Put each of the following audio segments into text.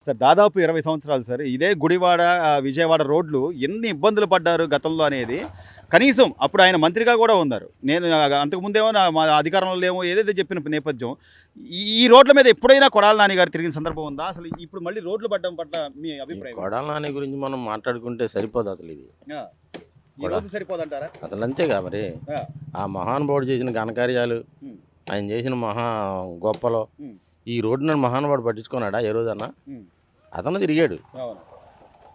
Sir దాదాపు 20 సంవత్సరాలు sir. ఇదే గుడివాడ, విజయవాడ రోడ్లు ఎన్ని ఇబ్బందులు పడ్డారు గతంలో అనేది కనీసం అప్పుడు ఆయన మంత్రిగా కూడా ఉన్నారు. నేను అంతకుముందేమో మా అధికారంలో లేమో ఏదేదో చెప్పిన నేపథ్యం. ఈ రోడ్ల మీద ఎప్పుడైనా కొడాల నాని గారు తిరిగిన సందర్భం ఉందా? అసలు ఇప్పుడు మళ్ళీ రోడ్లు పడ్డం పట్ల మీ అభిప్రాయం ఏంటి? కొడాల నాని గురించి మనం మాట్లాడుకుంటే సరిపోదు అసలు ఇది. ఆ! ఈ రోజు సరిపోదంటారా? అసలు అంతేగా మరి. ఆ! ఆ మహానుభావుడు చేసిన ఘనకార్యాలు, హ్మ్. ఆయన చేసిన గొప్పలో హ్మ్. ఈ రోడ్డున మహానుభావుడు పట్టించుకున్నాడా ఏ రోజన్నా? హ్మ్. అతను తిరిగాడు. అవును.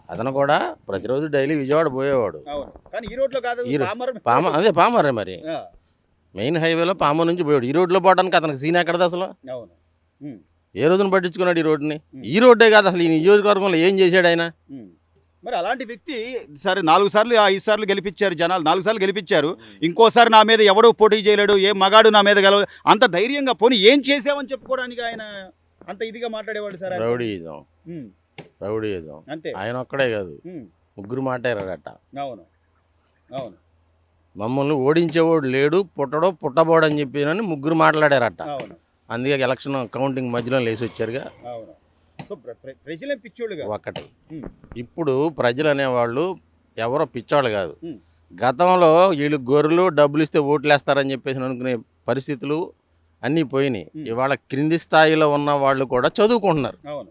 అతను కూడా ప్రతిరోజు డైలీ విజయవాడ పోయేవాడు. అవును. కానీ ఈ రోడ్లో కాదు. ఈ రో- పామర్ అదే పామరే మరి. ఆ! మెయిన్ హైవేలో పామర్ నుంచి పోయాడు. ఈ రోడ్లో పోవడానికి అతనికి సీన్ ఎక్కడది అసలు? అవును. హ్మ్. ఏ రోజున పట్టించుకున్నాడు ఈ రోడ్డుని? హ్మ్. ఈ రోడ్డే కాదు అసలు ఈ నియోజకవర్గంలో ఏం చేశాడు ఆయన? హ్మ్. మరి అలాంటి వ్యక్తి సరే 4 సార్లు, 5 సార్లు గెలిపించారు జనాలు. 4 సార్లు గెలిపించారు. ఇంకోసారి నా మీద ఎవడు పోటీ చేయలేడు, ఏ మగాడు నా మీద అంత ధైర్యంగా పోనీ ఏం చేసావని చెప్పుకోవడానికి ఆయన అంత ఇదిగా మాట్లాడేవాడు సార్ ఆయన. రౌడీయిజం, హ్మ్. రౌడీయిజం. అంతే. ఆయన ఒక్కడే కాదు, హ్మ్. ముగ్గురు మాట్లాడారట. అవును. అవును. మమ్మల్ని ఓడించేవాడు లేడు, పుట్టడో పుట్టబోడు అని చెప్పి ముగ్గురు మాట్లాడారట. అవును. అందుకే ఎలక్షన్ కౌంటింగ్ మధ్యలో లేచి వచ్చారుగా. అవును. సో ప్రజలే పిచ్చోళ్ళుగా. ఒక్కటి. హ్మ్. ఇప్పుడు ప్రజలు అనేవాళ్ళు ఎవరో పిచ్చోళ్ళు కాదు. హ్మ్. గతంలో వీళ్ళు గొర్రెలు డబ్బులు ఇస్తే ఓట్లు వేస్తారని చెప్పేసి అనుకునే పరిస్థితులు అన్నీ పోయినాయి. హ్మ్. ఇవాళ క్రింది స్థాయిలో ఉన్న వాళ్ళు కూడా చదువుకుంటున్నారు. అవును.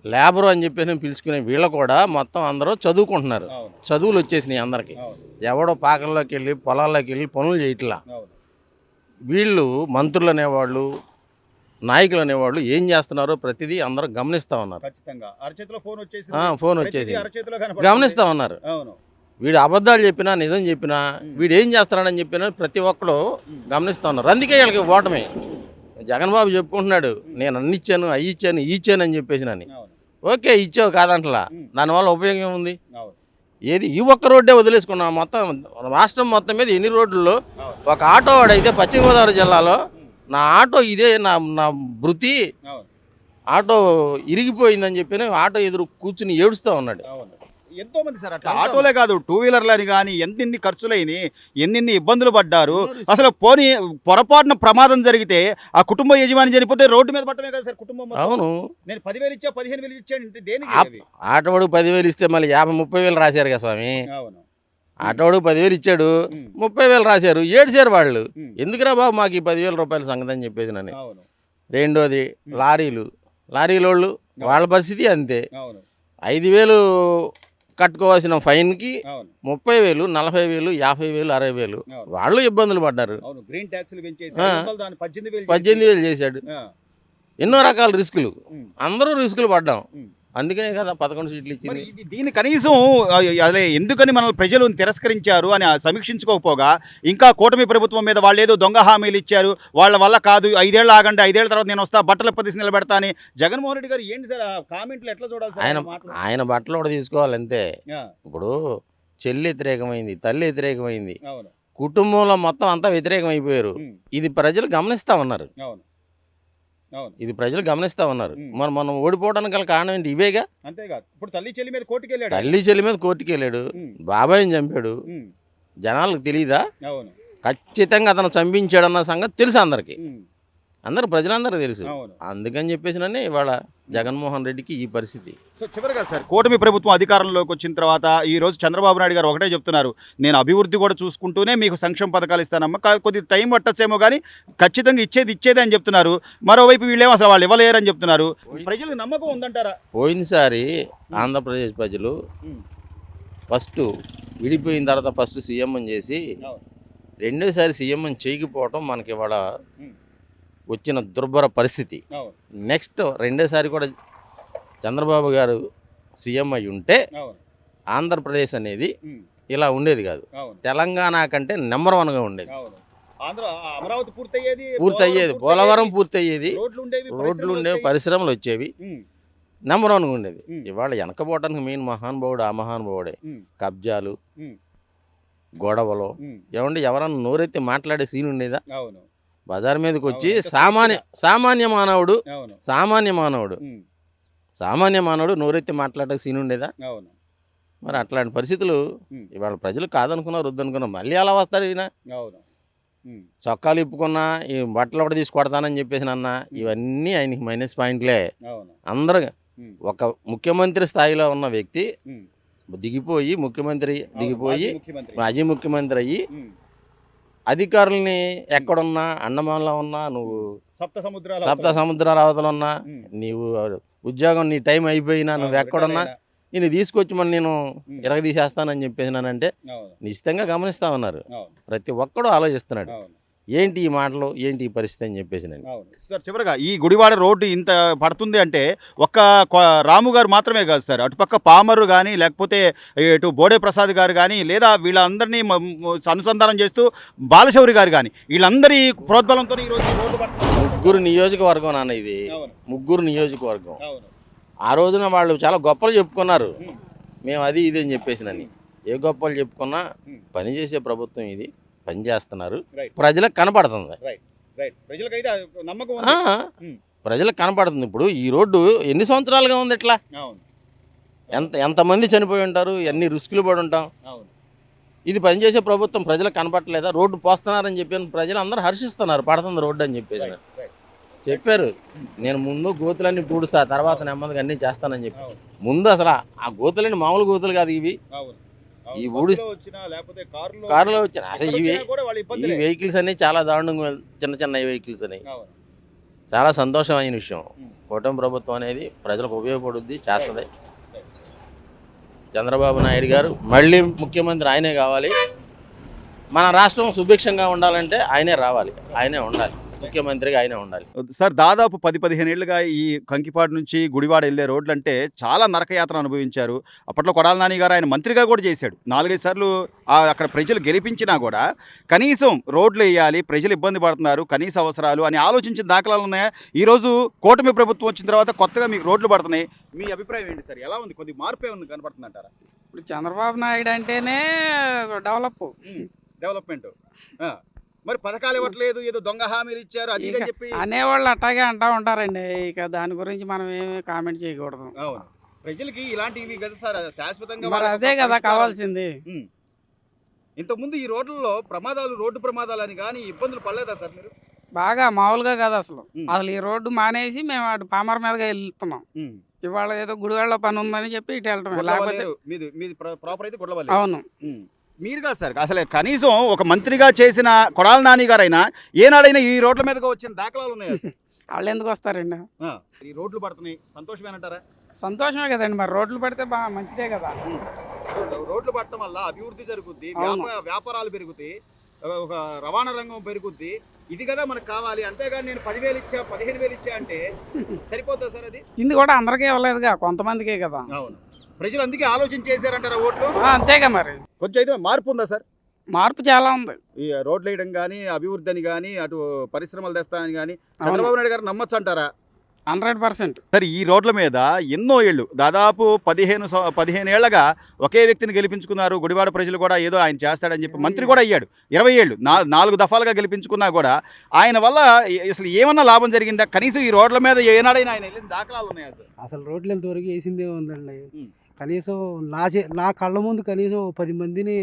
లేబరు అని చెప్పేసి పిలుచుకునే వీళ్ళు కూడా మొత్తం అందరూ చదువుకుంటున్నారు. అవును. చదువులు వచ్చేసినాయి అందరికీ. అవును. ఎవడో పాకల్లోకి వెళ్ళి పొలాల్లోకి వెళ్ళి పనులు చేయట్లా. అవును. వీళ్ళు మంత్రులు అనేవాళ్ళు, నాయకులు అనేవాళ్ళు ఏం చేస్తున్నారో ప్రతిదీ అందరూ గమనిస్తూ ఉన్నారు. ఖచ్చితంగా. అరచేతిలో ఫోన్ వచ్చేసింది. ఫోన్ ప్రతిదీ వచ్చేసింది, అరచేతిలో కనపడుతుంది. గమనిస్తూ ఉన్నారు. అవును. వీడు అబద్ధాలు చెప్పినా నిజం చెప్పినా వీడు ఏం చేస్తున్నాడని చెప్పినా ప్రతి ఒక్కడు గమనిస్తూ ఉన్నారు. అందుకే వీళ్ళకి ఓటమి. జగన్బాబు చెప్పుకుంటున్నాడు, నేను అన్ని ఇచ్చాను, అవి ఇచ్చాను, ఈ ఇచ్చాను అని చెప్పేసి నన్ను. అవును. ఓకే, ఇచ్చావు కాదంటలా, దానివల్ల ఉపయోగం ఏముంది? అవును. ఏది ఈ ఒక్క రోడ్డే వదిలేసుకున్నాం. మొత్తం రాష్ట్రం మొత్తం మీద ఎన్ని రోడ్లలో అవును. ఒక ఆటో వాడైతే పశ్చిమ గోదావరి జిల్లాలో నా ఆటో ఇదే నా నా వృత్తి, అవును. ఆటో ఇరిగిపోయిందని చెప్పి ఆటో ఎదురు కూర్చుని ఏడుస్తూ ఉన్నాడు. అవును. ఎంతో మంది సార్ అట్లా ఆటోలే కాదు, టూ వీలర్లని కానీ ఎన్ని ఖర్చులైని ఎన్ని ఇబ్బందులు పడ్డారు. అసలు పోనీ పొరపాటున ప్రమాదం జరిగితే ఆ కుటుంబ యజమాని చనిపోతే రోడ్డు మీద పట్టమే కదా సార్ కుటుంబం మొత్తం. అవును, నేను 10,000 ఇచ్చా 15,000 ఇచ్చాను దేనికి అవి? ఆటోవాడు 10,000 ఇస్తే మళ్ళీ 50-30,000 రాశారు కదా స్వామి. అవును. ఆటోవాడు 10,000 ఇచ్చాడు, ఉమ్. 30,000 రాశారు, ఏడ్చారు వాళ్ళు. ఉమ్. ఎందుకురా బాబు మాకు ఈ 10,000 రూపాయల సంగతి అని చెప్పేసి నన్ను. అవును. రెండోది లారీలోళ్ళు వాళ్ళ పరిస్థితి అంతే. అవును. 5,000 కట్టుకోవాల్సిన ఫైన్కి అవును. 30,000, 40,000, 50,000, 60,000 అవును. వాళ్ళు ఇబ్బందులు పడ్డారు. అవును. గ్రీన్ ట్యాక్స్లు పెంచేసి ఆ. 500 దాన్ని 18,000 18,000 చేశాడు. ఆ. ఎన్నో రకాల రిస్కులు, ఉమ్. అందరూ రిస్కులు పడ్డాం. ఉమ్. అందుకనే కదా 11 సీట్లు మరి ఇచ్చింది. దీన్ని కనీసం అదే ఎందుకని మనల్ని ప్రజలు తిరస్కరించారు అని సమీక్షించుకోకపోగా ఇంకా కూటమి ప్రభుత్వం మీద వాళ్ళు ఏదో దొంగ హామీలు ఇచ్చారు, వాళ్ళ వల్ల కాదు, 5 ఏళ్ళు ఆగండి, 5 ఏళ్ళ తర్వాత నేను వస్తా, బట్టలు పదిసి నిలబెడతా అని జగన్మోహన్ రెడ్డి గారు ఏంటి సార్ ఆ కామెంట్లు ఎట్లా చూడాలి సార్ ఆయన ఆ మాటలు? ఆయన బట్టలు కూడా తీసుకోవాలి అంతే. ఆ, ఇప్పుడు చెల్లి వ్యతిరేకమైంది, తల్లి వ్యతిరేకమైంది, అవును. కుటుంబంలో మొత్తం అంతా వ్యతిరేకమైపోయారు. ఉమ్. ఇది ప్రజలు గమనిస్తూ ఉన్నారు. అవును. అవును. ఇది ప్రజలు గమనిస్తూ ఉన్నారు. ఉమ్. మనం ఓడిపోవడానికి గల కారణం ఏంటి? ఇవేగా. అంతేకాదు ఇప్పుడు తల్లి చెల్లి మీద కోర్టుకి వెళ్ళాడు. తల్లి చెల్లి మీద కోర్టుకి వెళ్ళాడు, ఉమ్. బాబాయిని చంపాడు. ఉమ్. జనాలకు తెలియదా? అవును. ఖచ్చితంగా అతను చంపించాడన్న సంగతి తెలుసు అందరికీ. ఉమ్. ప్రజలందరూ తెలుసు. అవును. అందుకని చెప్పేసి ఇవాళ జగన్మోహన్ రెడ్డికి ఈ పరిస్థితి. సో చివరిగా సార్ కూటమి ప్రభుత్వం అధికారంలోకి వచ్చిన తర్వాత ఈ రోజు చంద్రబాబు నాయుడు గారు ఒకటే చెప్తున్నారు, నేను అభివృద్ధి కూడా చూసుకుంటూనే మీకు సంక్షేమ పథకాలు ఇస్తానమ్మా, కొద్ది టైం పట్టచ్చేమో కానీ ఖచ్చితంగా ఇచ్చేదే అని చెప్తున్నారు. మరోవైపు వీళ్ళేమో అసలు వాళ్ళు ఇవ్వలేరని చెప్తున్నారు. ప్రజలకు నమ్మకం ఉందంటారా? పోయినసారి ఆంధ్రప్రదేశ్ ప్రజలు ఉమ్. ఫస్ట్ విడిపోయిన తర్వాత ఫస్ట్ సీఎం చేసి అవును. రెండోసారి సీఎం చేయకపోవటం మనకి ఇవాళ ఉమ్. వచ్చిన దుర్భర పరిస్థితి. అవును. నెక్స్ట్ రెండోసారి కూడా చంద్రబాబు గారు సీఎం అయి ఉంటే అవును. ఆంధ్రప్రదేశ్ అనేది ఉమ్. ఇలా ఉండేది కాదు. అవును. తెలంగాణ కంటే నెంబర్ 1గా ఉండేది. అవును. అమరావతి పూర్తయ్యేది, పోలవరం పూర్తయ్యేది, రోడ్లు ఉండేవి, రోడ్లు ఉండేవి, పరిశ్రమలు వచ్చేవి, ఉమ్. నెంబర్ 1గా ఉండేది. ఉమ్. ఇవాళ వెనకపోవడానికి మెయిన్ మహానుభావుడు ఆ మహానుభావుడే. ఉమ్. కబ్జాలు, ఉమ్. గొడవలు, ఉమ్. ఏమంటే ఎవరన్నా నోరెత్తి మాట్లాడే సీన్ ఉండేదా? అవును. బజార్ మీదకి వచ్చి అవును. సామాన్య మానవుడు అవును. ఉమ్. సామాన్య మానవుడు నోరెత్తి మాట్లాడే సీన్ ఉండేదా? అవును. మరి అట్లాంటి పరిస్థితులు ఉమ్. ఇవాళ ప్రజలు కాదనుకున్నారు, వద్దనుకున్నారు, మళ్ళీ అలా వస్తారు ఈయన. అవును. చొక్కాలు ఇప్పుకున్నా ఈ బట్టలు ఒకటి తీసి కొడతానని చెప్పేసి అన్న ఇవన్నీ ఆయనకి మైనస్ పాయింట్లే. అందరూ ఒక ముఖ్యమంత్రి స్థాయిలో ఉన్న వ్యక్తి దిగిపోయి మాజీ ముఖ్యమంత్రి అయ్యి అధికారుల్ని ఎక్కడున్నా అండమాన్లో ఉన్నా నువ్వు సప్త సముద్రాల అవతల ఉన్నా నీవు ఉద్యోగం నీ టైం అయిపోయినా నువ్వు ఎక్కడున్నా నేను తీసుకొచ్చి మళ్ళీ నేను ఇరగదీసేస్తానని చెప్పేసినానంటే నిశ్చితంగా గమనిస్తా ఉన్నారు. ప్రతి ఒక్కడు ఆలోచిస్తున్నాడు ఏంటి ఈ మాటలు, ఏంటి ఈ పరిస్థితి అని చెప్పేసి. సార్ చివరిగా ఈ గుడివాడ రోడ్డు ఇంత పడుతుంది అంటే ఒక్క రాము గారు మాత్రమే కాదు సార్, అటుపక్క పామరు కానీ లేకపోతే ఇటు బోడే ప్రసాద్ గారు కానీ లేదా వీళ్ళందరినీ అనుసంధానం చేస్తూ బాలశౌరి గారు కానీ వీళ్ళందరి ప్రోద్బలంతో ఈరోజు రోడ్డు పడుతుంది. ముగ్గురు నియోజకవర్గం నాన్న ఇది, ముగ్గురు నియోజకవర్గం. ఆ రోజున వాళ్ళు చాలా గొప్పలు చెప్పుకున్నారు, మేము అది ఇది అని చెప్పేసినని. ఏ గొప్పలు చెప్పుకున్నా పనిచేసే ప్రభుత్వం ఇది, పని చేస్తున్నారు, ప్రజలకు కనపడుతుంది. ప్రజలకు కనపడుతుంది. ఇప్పుడు ఈ రోడ్డు ఎన్ని సంవత్సరాలుగా ఉంది ఇట్లా, ఎంతమంది చనిపోయి ఉంటారు, ఎన్ని రిస్కులు పడి ఉంటాం. ఇది పనిచేసే ప్రభుత్వం ప్రజలకు కనపడలేదా? రోడ్డు పోస్తున్నారని చెప్పి ప్రజలు అందరూ హర్షిస్తున్నారు, పడుతుంది రోడ్డు అని చెప్పేసి చెప్పారు. నేను ముందు గోతులన్నీ పూడుస్తా, తర్వాత నెమ్మదిగా అన్నీ చేస్తానని చెప్పి. ముందు అసలు ఆ గోతులన్నీ మామూలు గోతులు కాదు ఇవి, ఈ ఊడి కారులో వచ్చిన అసలు ఈ వెహికల్స్ అన్ని చాలా దారుణంగా, చిన్న చిన్న వెహికల్స్ అని. చాలా సంతోషమైన విషయం. కూటమి ప్రభుత్వం అనేది ప్రజలకు ఉపయోగపడుద్ది, చేస్తుంది. చంద్రబాబు నాయుడు గారు మళ్ళీ ముఖ్యమంత్రి ఆయనే కావాలి. మన రాష్ట్రం సుభిక్షంగా ఉండాలంటే ఆయనే రావాలి, ఆయనే ఉండాలి, ముఖ్యమంత్రిగా ఆయనే ఉండాలి. సార్ దాదాపు 10-15 ఏళ్ళుగా ఈ కంకిపాడు నుంచి గుడివాడ వెళ్ళే రోడ్లు అంటే చాలా నరకయాత్ర అనుభవించారు. అప్పట్లో కొడాల నాని గారు ఆయన మంత్రిగా కూడా చేశాడు. 4-5 సార్లు అక్కడ ప్రజలు గెలిపించినా కూడా కనీసం రోడ్లు వేయాలి, ప్రజలు ఇబ్బంది పడుతున్నారు, కనీస అవసరాలు అని ఆలోచించిన దాఖలాలు ఉన్నాయా? ఈరోజు కూటమి ప్రభుత్వం వచ్చిన తర్వాత కొత్తగా మీకు రోడ్లు పడుతున్నాయి, మీ అభిప్రాయం ఏంటి సార్? ఎలా ఉంది? కొద్ది మార్పే ఉంది కనపడుతుంది అంటారా? ఇప్పుడు చంద్రబాబు నాయుడు అంటేనే డెవలప్మెంట్. మరి పథకాలు ఇవ్వట్లేదు, ఏదో దొంగ హామీలు ఇచ్చారు అది అని చెప్పి అనేవాళ్ళు అట్టాగే అంటా ఉంటారండి. ఇక దాని గురించి మనం ఏమి కామెంట్ చేయకూడదు. అవును, ప్రజలకి ఇలాంటివి కదా సార్ శాశ్వతంగా, మరి అదే కదా కావాల్సింది. ఇంతకుముందు ఈ రోడ్లలో ప్రమాదాలు, రోడ్డు ప్రమాదాలు అని కానీ ఇబ్బందులు పడలేదా సార్ మీరు? బాగా మామూలుగా కదా అసలు ఈ రోడ్డు మానేసి మేము అటు పామర్ మీదగా వెళ్తున్నాం. ఇవాళ ఏదో గుడివాడలో పని ఉందని చెప్పి ఇటు వెళ్ళటం, లేకపోతే ప్రాపర్ అయితే గుడ్లవల్లి. అవును. మీరు కాదు సార్, అసలు కనీసం ఒక మంత్రిగా చేసిన కొడాల నాని గారైనా ఏనాడైనా ఈ రోడ్ల మీదగా వచ్చిన దాఖలాలు ఉన్నాయి? వాళ్ళు ఎందుకు వస్తారండి? ఈ రోడ్లు పడుతున్నాయి, సంతోషమేనంటారా? సంతోషమే కదండి, మరి రోడ్లు పడితే బాగా మంచిదే కదా. రోడ్లు పడటం వల్ల అభివృద్ధి జరుగుద్ది, వ్యాపారాలు పెరుగుతాయి, ఒక రవాణా రంగం పెరుగుద్ది. ఇది కదా మనకు కావాలి. అంతేగాని నేను 10,000 ఇచ్చా 15,000 ఇచ్చా అంటే సరిపోతుందా సార్? అది ఇది కూడా అందరికీ ఇవ్వలేదుగా, కొంతమందికే కదా. అవును, ప్రజలు అందుకే ఆలోచన చేశారంటారా ఓట్లు? అంతేగా. మరి కొంచెం అయితే మార్పు ఉందా సార్? మార్పు చాలా ఉంది. ఈ రోడ్లు వేయడం కానీ, అభివృద్ధి అని కానీ, అటు పరిశ్రమలు తెస్తానని కానీ చంద్రబాబు నాయుడు గారు నమ్మచ్చు అంటారా? 100%. సరే, ఈ రోడ్ల మీద ఎన్నో ఏళ్ళు, దాదాపు 15 ఏళ్లగా ఒకే వ్యక్తిని గెలిపించుకున్నారు. గుడివాడ ప్రజలు కూడా ఏదో ఆయన చేస్తాడని చెప్పి మంత్రి కూడా అయ్యాడు. 20 ఏళ్ళు 4 దఫాలుగా గెలిపించుకున్నా కూడా ఆయన వల్ల అసలు ఏమన్నా లాభం జరిగిందా? కనీసం ఈ రోడ్ల మీద ఏనాడైనా ఆయన వెళ్ళిన దాఖలాలు ఉన్నాయా సార్? అసలు రోడ్లు ఎంతవరకు వేసిందే ఉందండి. కనీసం నా కళ్ళ ముందు కనీసం 10 మందిని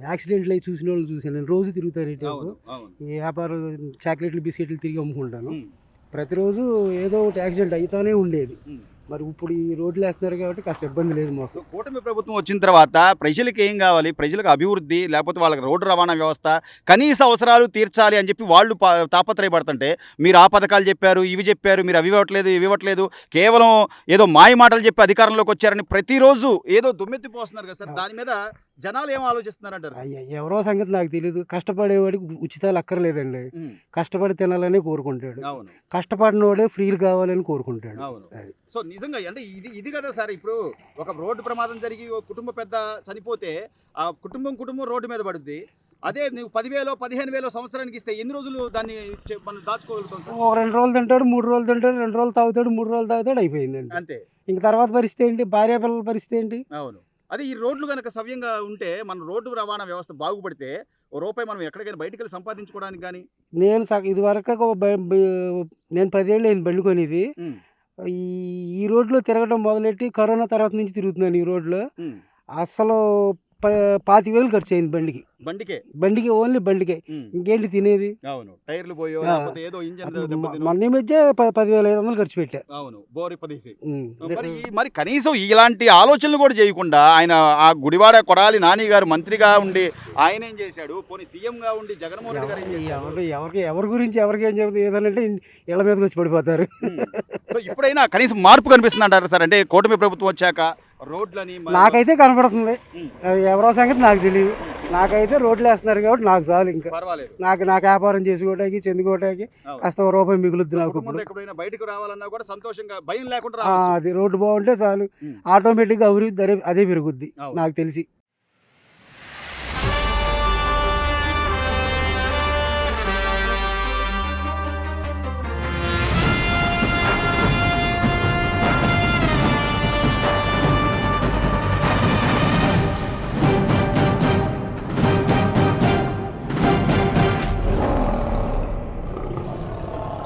యాక్సిడెంట్లు అయి చూసిన వాళ్ళు చూసాను. నేను రోజు తిరుగుతాను ఇటు, ఈ వ్యాపారం చాక్లెట్లు బిస్కెట్లు తిరిగి అమ్ముకుంటాను. ప్రతిరోజు ఏదో ఒకటి యాక్సిడెంట్ అవుతానే ఉండేది. మరి ఇప్పుడు ఈ రోడ్లు వేస్తున్నారు కాబట్టి కాస్త ఇబ్బంది లేదు మాకు. కూటమి ప్రభుత్వం వచ్చిన తర్వాత ప్రజలకు ఏం కావాలి? ప్రజలకు అభివృద్ధి, లేకపోతే వాళ్ళకి రోడ్డు రవాణా వ్యవస్థ, కనీస అవసరాలు తీర్చాలి అని చెప్పి వాళ్ళు తాపత్రయపడుతుంటే మీరు ఆ పథకాలు చెప్పారు, ఇవి చెప్పారు, మీరు అవి ఇవ్వట్లేదు, ఇవి ఇవ్వట్లేదు, కేవలం ఏదో మాయ మాటలు చెప్పి అధికారంలోకి వచ్చారని ప్రతిరోజు ఏదో దుమ్మెత్తిపోస్తున్నారు కదా సార్. దాని మీద జనాలు ఏం ఆలోచిస్తున్నారంటారు? ఎవరో సంగతి నాకు తెలియదు. కష్టపడేవాడికి ఉచితాలు అక్కర్లేదండి, కష్టపడి తినాలని కోరుకుంటాడు. కష్టపడిన వాడే ఫ్రీలు కావాలని కోరుకుంటాడు. సో నిజంగా అంటే ఇది కదా సార్. ఇప్పుడు ఒక రోడ్డు ప్రమాదం జరిగి ఒక కుటుంబ పెద్ద చనిపోతే ఆ కుటుంబం రోడ్డు మీద పడుద్ది. అదే నువ్వు 10,000 15,000 సంవత్సరానికి ఇస్తే ఎన్ని రోజులు దాన్ని మనం దాచుకోగలుగుతాం? 2 రోజులు తింటాడు, 3 రోజులు తింటాడు, 2 రోజులు తాగుతాడు, 3 రోజులు తాగుతాడు, అయిపోయిందండి అంతే. ఇంక తర్వాత పరిస్థితి ఏంటి? భార్య పిల్లల పరిస్థితి ఏంటి? అవును, అదే ఈ రోడ్లు కనుక సవ్యంగా ఉంటే, మన రోడ్డు రవాణా వ్యవస్థ బాగుపడితే రూపాయి మనం ఎక్కడికైనా బయటకు వెళ్ళి సంపాదించుకోవడానికి కానీ. నేను ఇది వరకు నేను 10 ఏళ్ళు అయింది బండి కొనేది. ఈ రోడ్లో తిరగడం మొదలెట్టి కరోనా తర్వాత నుంచి తిరుగుతున్నాను ఈ రోడ్లో. అసలు 25,000 ఖర్చు అయింది బండికి ఓన్లీ బండికే. ఇంకేంటి తినేది? అవును, టైర్లు పోయో ఆ. లేకపోతే ఏదో ఇంజన్ మొన్న ఈ మధ్య 10,500 ఖర్చు పెట్టా. అవును, బోర్ ఇప్పదీసి. ఉమ్. మరి కనీసం ఇలాంటి ఆలోచనలు కూడా చేయకుండా ఆయన ఆ గుడివాడ కొడాలి నాని గారు మంత్రిగా ఉండి ఆయన ఏం చేశాడు, పోనీ సీఎం గా ఉండి జగన్మోహన్ రెడ్డి గారు ఏం చేశారు? ఎవరి గురించి ఎవరికి ఏం చెబుతుంది ఏదంటే ఇళ్ళ మీదకి వచ్చి పడిపోతారు. సో ఇప్పుడైనా కనీసం మార్పు కనిపిస్తుంది అంటారు సార్? అంటే కూటమి ప్రభుత్వం వచ్చాక రోడ్లని నాకైతే కనపడుతుంది. ఉమ్. అది ఎవరో సంగతి నాకు తెలియదు. నాకైతే రోడ్లు వేస్తున్నారు కాబట్టి నాకు చాలు. ఇంకా పర్వాలేదు. నాకు వ్యాపారం చేసుకోవటానికి చెందుకోవటానికి అవును. కాస్త ఓ రూపాయి మిగులుద్ది నాకు కుటుంబంతో ఇప్పుడు. ఎక్కడైనా బయటకు రావాలన్నా కూడా సంతోషంగా భయం లేకుండా ఆ, రావచ్చు. అది రోడ్డు బాగుంటే చాలు. ఉమ్. ఆటోమేటిక్గా అభివృద్ధి అదే పెరుగుద్ది అవును. నాకు తెలిసి.